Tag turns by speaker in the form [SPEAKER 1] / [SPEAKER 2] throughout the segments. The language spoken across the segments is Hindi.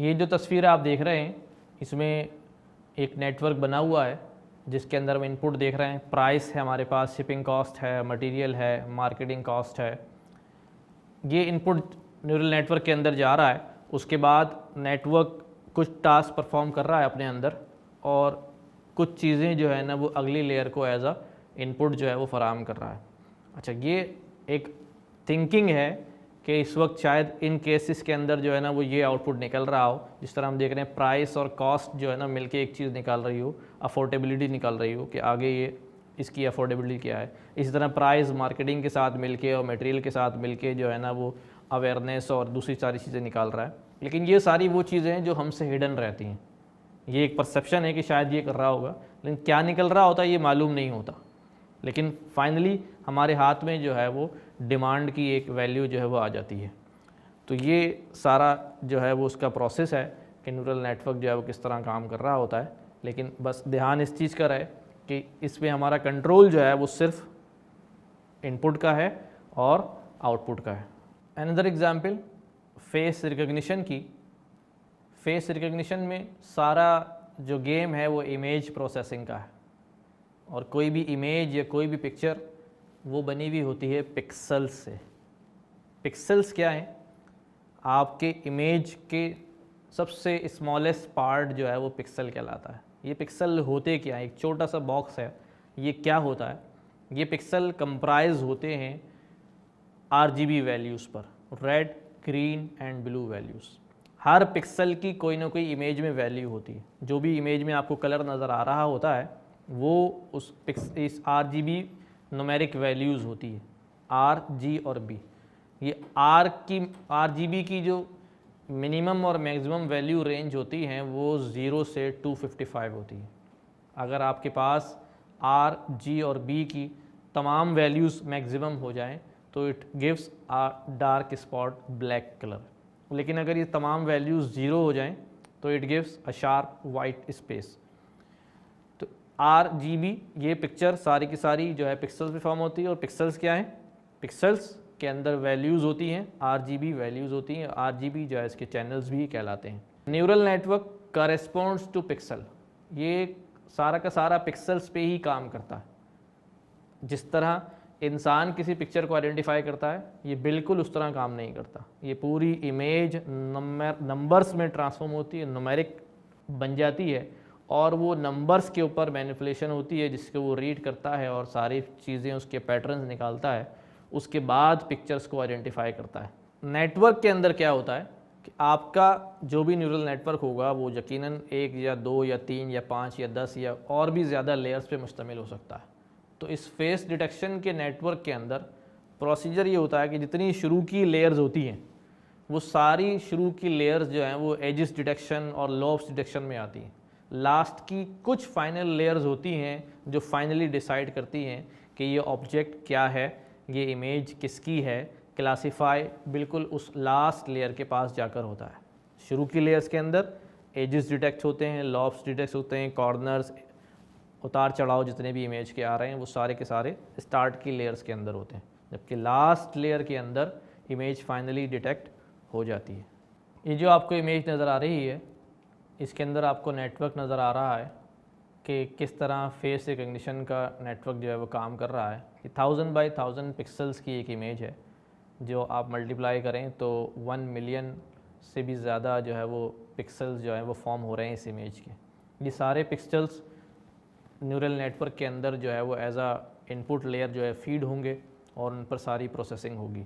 [SPEAKER 1] ये जो तस्वीर आप देख रहे हैं इसमें एक नेटवर्क बना हुआ है जिसके अंदर हम इनपुट देख रहे हैं। प्राइस है हमारे पास, शिपिंग कॉस्ट है, मटेरियल है, मार्केटिंग कॉस्ट है। ये इनपुट न्यूरल नेटवर्क के अंदर जा रहा है। उसके बाद नेटवर्क कुछ टास्क परफॉर्म कर रहा है अपने अंदर और कुछ चीज़ें जो है ना वो अगली लेयर को एज अ इनपुट जो है वो फराहम कर रहा है। अच्छा, ये एक थिंकिंग है कि इस वक्त शायद इन केसेस के अंदर जो है ना वो ये आउटपुट निकल रहा हो। जिस तरह हम देख रहे हैं प्राइस और कॉस्ट जो है ना मिलके एक चीज़ निकाल रही हो, अफोर्डेबिलिटी निकाल रही हो कि आगे ये इसकी अफोर्डेबिलिटी क्या है। इसी तरह प्राइस मार्केटिंग के साथ मिलके और मटेरियल के साथ मिलके जो है ना वो अवेयरनेस और दूसरी सारी चीज़ें निकाल रहा है। लेकिन ये सारी वो चीज़ें हैं जो हमसे हिडन रहती हैं। ये एक परसेप्शन है कि शायद ये कर रहा होगा, लेकिन क्या निकल रहा होता है ये मालूम नहीं होता। लेकिन फाइनली हमारे हाथ में जो है वो डिमांड की एक वैल्यू जो है वो आ जाती है। तो ये सारा जो है वो उसका प्रोसेस है कि न्यूरल नेटवर्क जो है वो किस तरह काम कर रहा होता है। लेकिन बस ध्यान इस चीज़ का रहे कि इसमें हमारा कंट्रोल जो है वो सिर्फ इनपुट का है और आउटपुट का है। अनदर एग्जांपल फेस रिकग्निशन की। फेस रिकग्निशन में सारा जो गेम है वो इमेज प्रोसेसिंग का है और कोई भी इमेज या कोई भी पिक्चर वो बनी हुई होती है पिक्सल्स से। पिक्सल्स क्या है? आपके इमेज के सबसे स्मॉलेस्ट पार्ट जो है वो पिक्सल कहलाता है। ये पिक्सल होते क्या है? एक छोटा सा बॉक्स है। ये क्या होता है? ये पिक्सल कंप्राइज होते हैं RGB वैल्यूज़ पर, red, green and blue values. Her pixel की कोई ना कोई इमेज में वैल्यू होती है। जो भी इमेज में आपको कलर नज़र आ रहा होता है वो इस RGB न्यूमेरिक वैल्यूज़ होती है, R, G और B। ये RGB की जो मिनिमम और मैक्सिमम वैल्यू रेंज होती हैं वो 0 से 255 होती है। अगर आपके पास R, G और B की तमाम वैल्यूज़ मैक्सिमम हो जाएं तो it gives a dark spot black colour. लेकिन अगर ये तमाम वैल्यूज़ 0 हो जाएं तो it gives a sharp white space. तो RGB ये पिक्चर सारी की सारी जो है पिक्सल्स में फॉर्म होती है। और पिक्सल्स क्या है? पिक्सल्स के अंदर वैल्यूज़ होती हैं, RGB वैल्यूज़ होती हैं। RGB जो है इसके चैनल्स भी कहलाते हैं। Neural network corresponds to pixel. ये सारा का सारा पिक्सल्स पे ही काम करता है। जिस तरह इंसान किसी पिक्चर को आइडेंटिफाई करता है ये बिल्कुल उस तरह काम नहीं करता। ये पूरी इमेज नंबर्स में ट्रांसफॉर्म होती है, न्यूमेरिक बन जाती है और वो नंबर्स के ऊपर मैनिपुलेशन होती है जिसको वो रीड करता है और सारी चीज़ें उसके पैटर्न्स निकालता है। उसके बाद पिक्चर्स को आइडेंटिफाई करता है। नेटवर्क के अंदर क्या होता है कि आपका जो भी न्यूरल नेटवर्क होगा वो यकीनन 1 या 2 या 3 या 5 या 10 या और भी ज़्यादा लेयर्स पे मुश्तमिल हो सकता है। तो इस फेस डिटेक्शन के नेटवर्क के अंदर प्रोसीजर ये होता है कि जितनी शुरू की लेयर्स होती हैं वो सारी शुरू की लेयर्स जो हैं वो एजिस डिटेक्शन और लॉब्स डिटेक्शन में आती हैं। लास्ट की कुछ फाइनल लेयर्स होती हैं जो फाइनली डिसाइड करती हैं कि ये ऑब्जेक्ट क्या है, ये इमेज किसकी है। क्लासीफाई बिल्कुल उस लास्ट लेयर के पास जाकर होता है। शुरू की लेयर्स के अंदर एजिस डिटेक्ट होते हैं, लॉब्स डिटेक्ट होते हैं, कॉर्नर्स, उतार चढ़ाव जितने भी इमेज के आ रहे हैं वो सारे के सारे स्टार्ट की लेयर्स के अंदर होते हैं। जबकि लास्ट लेयर के अंदर इमेज फाइनली डिटेक्ट हो जाती है। ये जो आपको इमेज नज़र आ रही है इसके अंदर आपको नेटवर्क नज़र आ रहा है कि किस तरह फेस रिकग्निशन का नेटवर्क जो है वो काम कर रहा है। कि 1000 बाई 1000 पिक्सल्स की एक इमेज है जो आप मल्टीप्लाई करें तो 1 मिलियन से भी ज़्यादा जो है वो पिक्सल्स जो है वो फॉर्म हो रहे हैं इस इमेज के। ये सारे पिक्सल्स न्यूरल नेटवर्क के अंदर जो है वो एज आ इनपुट लेयर जो है फीड होंगे और उन पर सारी प्रोसेसिंग होगी।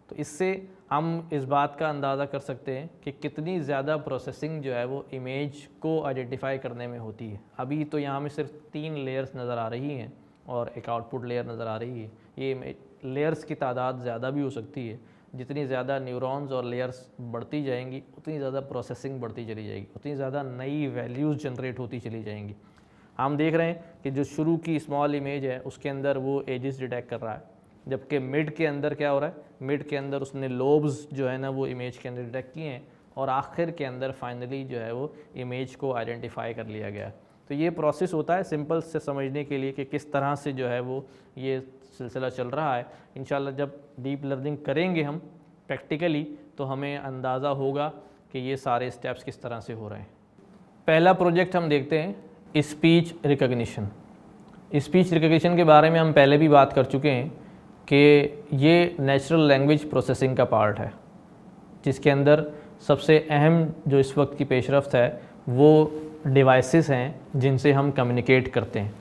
[SPEAKER 1] तो इससे हम इस बात का अंदाज़ा कर सकते हैं कि कितनी ज़्यादा प्रोसेसिंग जो है वो इमेज को आइडेंटिफाई करने में होती है। अभी तो यहाँ में सिर्फ 3 लेयर्स नज़र आ रही हैं और एक आउटपुट लेयर नज़र आ रही है। ये लेयर्स की तादाद ज़्यादा भी हो सकती है। जितनी ज़्यादा न्यूरॉन्स और लेयर्स बढ़ती जाएंगी उतनी ज़्यादा प्रोसेसिंग बढ़ती चली जाएगी, उतनी ज़्यादा नई वैल्यूज़ जनरेट होती चली जाएंगी। हम देख रहे हैं कि जो शुरू की स्मॉल इमेज है उसके अंदर वो एजिस डिटेक्ट कर रहा है, जबकि मिड के अंदर क्या हो रहा है? मिड के अंदर उसने लोब्स जो है ना वो इमेज के अंदर डिटेक्ट किए हैं और आखिर के अंदर फाइनली जो है वो इमेज को आइडेंटिफाई कर लिया गया। तो ये प्रोसेस होता है सिंपल से समझने के लिए कि किस तरह से जो है वो ये सिलसिला चल रहा है। इंशाल्लाह जब डीप लर्निंग करेंगे हम प्रैक्टिकली तो हमें अंदाज़ा होगा कि ये सारे स्टेप्स किस तरह से हो रहे हैं। पहला प्रोजेक्ट हम देखते हैं स्पीच रिकग्निशन। स्पीच रिकग्निशन के बारे में हम पहले भी बात कर चुके हैं कि ये नेचुरल लैंग्वेज प्रोसेसिंग का पार्ट है, जिसके अंदर सबसे अहम जो इस वक्त की पेशरफ्त है वो डिवाइसेस हैं जिनसे हम कम्युनिकेट करते हैं।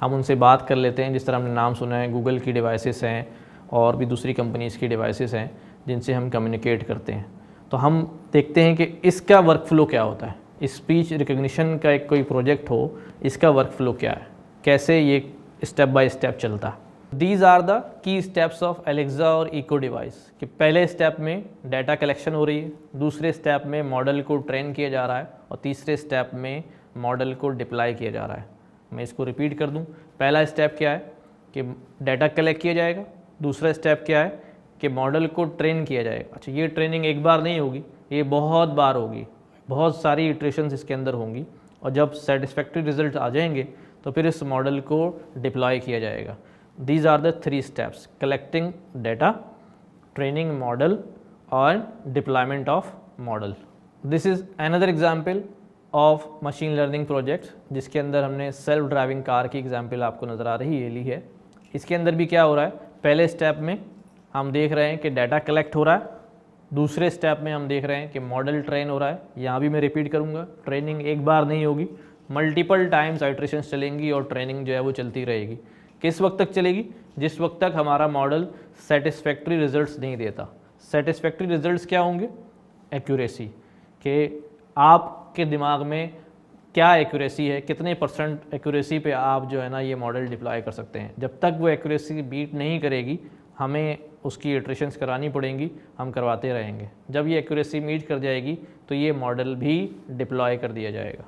[SPEAKER 1] हम उनसे बात कर लेते हैं, जिस तरह हमने नाम सुना है, गूगल की डिवाइसेस हैं और भी दूसरी कंपनीज़ की डिवाइसेस हैं जिनसे हम कम्युनिकेट करते हैं। तो हम देखते हैं कि इसका वर्कफ्लो क्या होता है। स्पीच रिकग्निशन का एक कोई प्रोजेक्ट हो, इसका वर्कफ्लो क्या है, कैसे ये स्टेप बाय स्टेप चलता है। These are the key steps of Alexa और इको डिवाइस। कि पहले स्टेप में डाटा कलेक्शन हो रही है, दूसरे स्टेप में मॉडल को ट्रेन किया जा रहा है और तीसरे स्टेप में मॉडल को डिप्लॉय किया जा रहा है। मैं इसको रिपीट कर दूं, पहला स्टेप क्या है कि डाटा कलेक्ट किया जाएगा, दूसरा स्टेप क्या है कि मॉडल को ट्रेन किया जाएगा। अच्छा, ये ट्रेनिंग एक बार नहीं होगी, ये बहुत बार होगी, बहुत सारी इटरेशंस इसके अंदर होंगी और जब सेटिस्फैक्ट्री रिजल्ट आ जाएंगे तो फिर इस मॉडल को डिप्लॉय किया जाएगा। These are the 3 steps: collecting data, training model and deployment of model. This is another example of machine learning project, जिसके अंदर हमने सेल्फ ड्राइविंग कार की एग्जाम्पल आपको नज़र आ रही है ली है। इसके अंदर भी क्या हो रहा है, पहले स्टेप में हम देख रहे हैं कि डाटा कलेक्ट हो रहा है, दूसरे स्टेप में हम देख रहे हैं कि मॉडल ट्रेन हो रहा है। यहाँ भी मैं रिपीट करूँगा, ट्रेनिंग एक बार नहीं होगी, मल्टीपल टाइम्स आइट्रेशंस चलेंगी और ट्रेनिंग जो है वो चलती रहेगी। किस वक्त तक चलेगी? जिस वक्त तक हमारा मॉडल सेटिस्फैक्ट्री रिजल्ट्स नहीं देता। सेटिस्फैक्ट्री रिजल्ट्स क्या होंगे? एक्यूरेसी, कि आपके दिमाग में क्या एक्यूरेसी है, कितने % एक्यूरेसी पे आप जो है ना ये मॉडल डिप्लॉय कर सकते हैं। जब तक वो एक्यूरेसी बीट नहीं करेगी हमें उसकी इटरेशंस करानी पड़ेंगी, हम करवाते रहेंगे। जब ये एक्यूरेसी मीट कर जाएगी तो ये मॉडल भी डिप्लॉय कर दिया जाएगा।